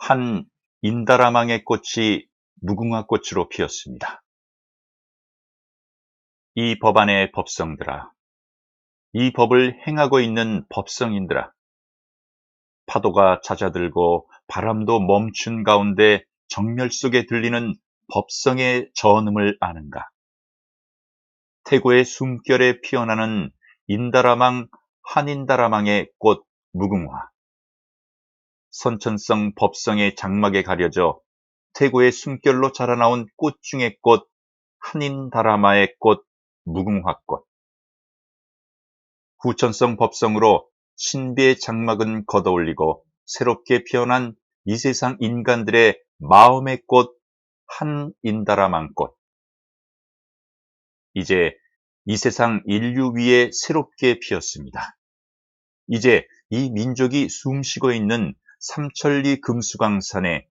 한 인다라망의 꽃이 무궁화꽃으로 피었습니다. 이 법안의 법성들아, 이 법을 행하고 있는 법성인들아, 파도가 잦아들고 바람도 멈춘 가운데 정멸 속에 들리는 법성의 전음을 아는가? 태고의 숨결에 피어나는 인다라망, 한인다라망의 꽃 무궁화, 선천성 법성의 장막에 가려져 태고의 숨결로 자라나온 꽃 중의 꽃, 한인다라마의 꽃 무궁화꽃. 후천성 법성으로 신비의 장막은 걷어올리고 새롭게 피어난 이 세상 인간들의 마음의 꽃, 한인다라망꽃. 이제 이 세상 인류 위에 새롭게 피었습니다. 이제 이 민족이 숨쉬고 있는 삼천리 금수강산에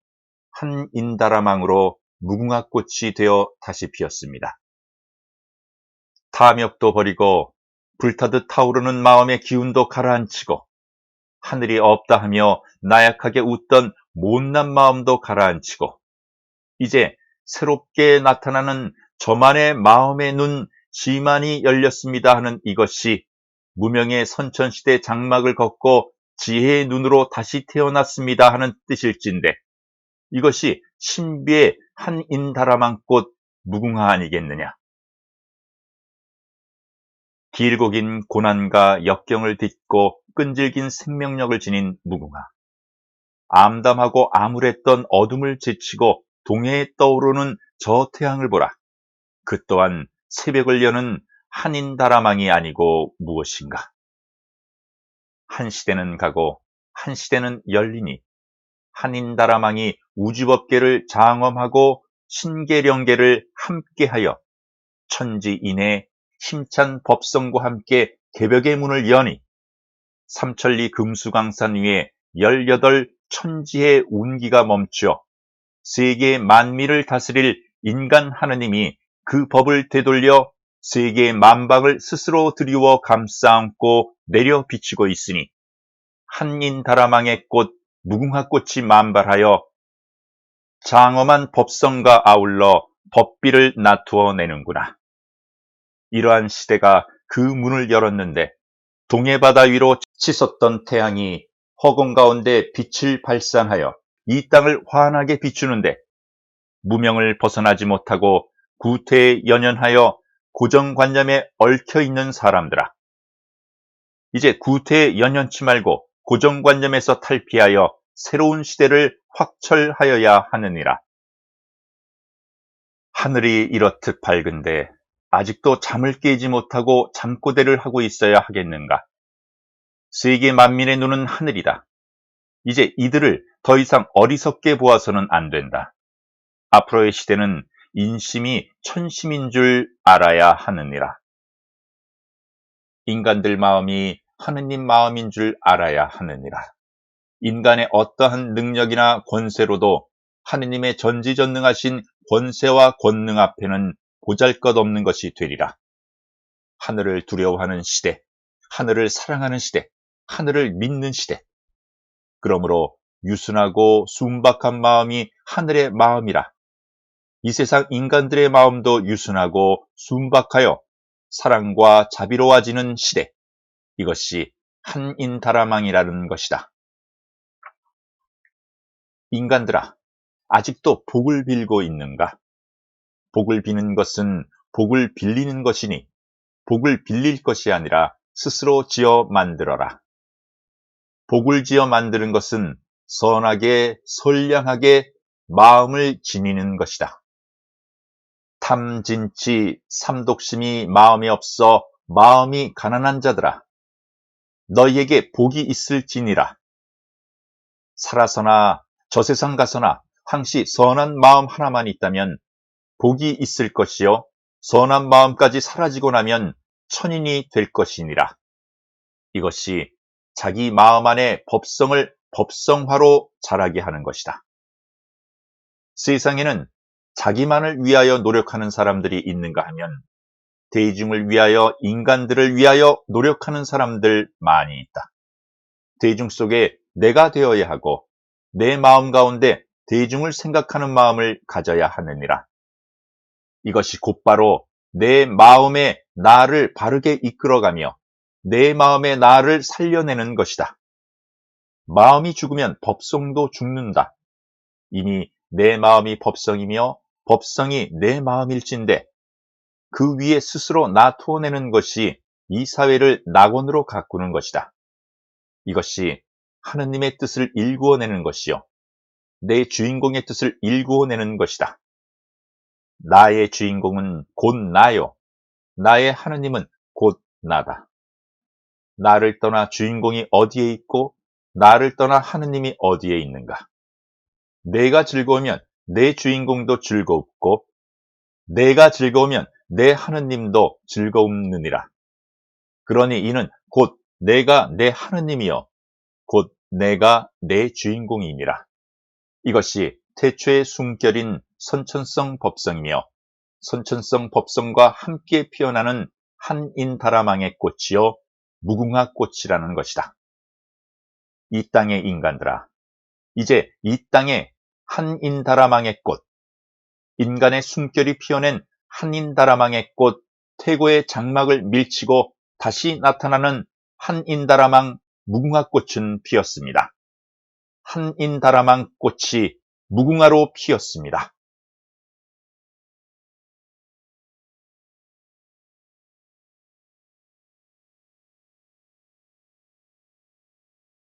한인다라망으로 무궁화꽃이 되어 다시 피었습니다. 탐욕도 버리고 불타듯 타오르는 마음의 기운도 가라앉히고 하늘이 없다 하며 나약하게 웃던 못난 마음도 가라앉히고 이제 새롭게 나타나는 저만의 마음의 눈 지만이 열렸습니다 하는 이것이 무명의 선천시대 장막을 걷고 지혜의 눈으로 다시 태어났습니다 하는 뜻일진데 이것이 신비의 한인다라망꽃 무궁화 아니겠느냐. 길고 긴 고난과 역경을 딛고 끈질긴 생명력을 지닌 무궁화. 암담하고 암울했던 어둠을 제치고 동해에 떠오르는 저 태양을 보라. 그 또한 새벽을 여는 한인다라망이 아니고 무엇인가. 한 시대는 가고 한 시대는 열리니 한인다라망이 우주법계를 장엄하고 신계령계를 함께하여 천지인의 힘찬 법성과 함께 개벽의 문을 여니 삼천리 금수강산 위에 18 천지의 운기가 멈추어 세계 만미를 다스릴 인간 하느님이 그 법을 되돌려 세계의 만방을 스스로 드리워 감싸안고 내려 비치고 있으니 한인다라망의 꽃 무궁화꽃이 만발하여 장엄한 법성과 아울러 법비를 나투어 내는구나. 이러한 시대가 그 문을 열었는데 동해바다 위로 치솟던 태양이 허공 가운데 빛을 발산하여 이 땅을 환하게 비추는데 무명을 벗어나지 못하고 구태에 연연하여 고정관념에 얽혀있는 사람들아. 이제 구태에 연연치 말고 고정관념에서 탈피하여 새로운 시대를 확철하여야 하느니라. 하늘이 이렇듯 밝은데 아직도 잠을 깨지 못하고 잠꼬대를 하고 있어야 하겠는가? 세계 만민의 눈은 하늘이다. 이제 이들을 더 이상 어리석게 보아서는 안 된다. 앞으로의 시대는 인심이 천심인 줄 알아야 하느니라. 인간들 마음이 하느님 마음인 줄 알아야 하느니라. 인간의 어떠한 능력이나 권세로도 하느님의 전지전능하신 권세와 권능 앞에는 보잘것없는 것이 되리라. 하늘을 두려워하는 시대, 하늘을 사랑하는 시대, 하늘을 믿는 시대. 그러므로 유순하고 순박한 마음이 하늘의 마음이라. 이 세상 인간들의 마음도 유순하고 순박하여 사랑과 자비로워지는 시대. 이것이 한인다라망이라는 것이다. 인간들아, 아직도 복을 빌고 있는가? 복을 비는 것은 복을 빌리는 것이니 복을 빌릴 것이 아니라 스스로 지어 만들어라. 복을 지어 만드는 것은 선하게 선량하게 마음을 지니는 것이다. 탐진치 삼독심이 마음에 없어 마음이 가난한 자들아, 너희에게 복이 있을지니라. 살아서나 저 세상 가서나 항시 선한 마음 하나만 있다면 복이 있을 것이요 선한 마음까지 사라지고 나면 천인이 될 것이니라. 이것이 자기 마음 안에 법성을 법성화로 자라게 하는 것이다. 세상에는 자기만을 위하여 노력하는 사람들이 있는가 하면 대중을 위하여 인간들을 위하여 노력하는 사람들 많이 있다. 대중 속에 내가 되어야 하고 내 마음 가운데 대중을 생각하는 마음을 가져야 하느니라. 이것이 곧바로 내 마음의 나를 바르게 이끌어가며 내 마음의 나를 살려내는 것이다. 마음이 죽으면 법성도 죽는다. 이미 내 마음이 법성이며 법성이 내 마음일진데 그 위에 스스로 나투어내는 것이 이 사회를 낙원으로 가꾸는 것이다. 이것이 하느님의 뜻을 일구어내는 것이요. 내 주인공의 뜻을 일구어내는 것이다. 나의 주인공은 곧 나요. 나의 하느님은 곧 나다. 나를 떠나 주인공이 어디에 있고 나를 떠나 하느님이 어디에 있는가? 내가 즐거우면 내 주인공도 즐겁고 내가 즐거우면 내 하느님도 즐거움느니라. 그러니 이는 곧 내가 내 하느님이요 곧 내가 내 주인공이니라. 이것이 태초의 숨결인 선천성 법성이며 선천성 법성과 함께 피어나는 한인다라망의 꽃이요 무궁화 꽃이라는 것이다. 이 땅의 인간들아, 이제 이 땅에 한인다라망의 꽃, 인간의 숨결이 피어낸 한인다라망의 꽃 태고의 장막을 밀치고 다시 나타나는 한인다라망 무궁화꽃은 피었습니다. 한인다라망 꽃이 무궁화로 피었습니다.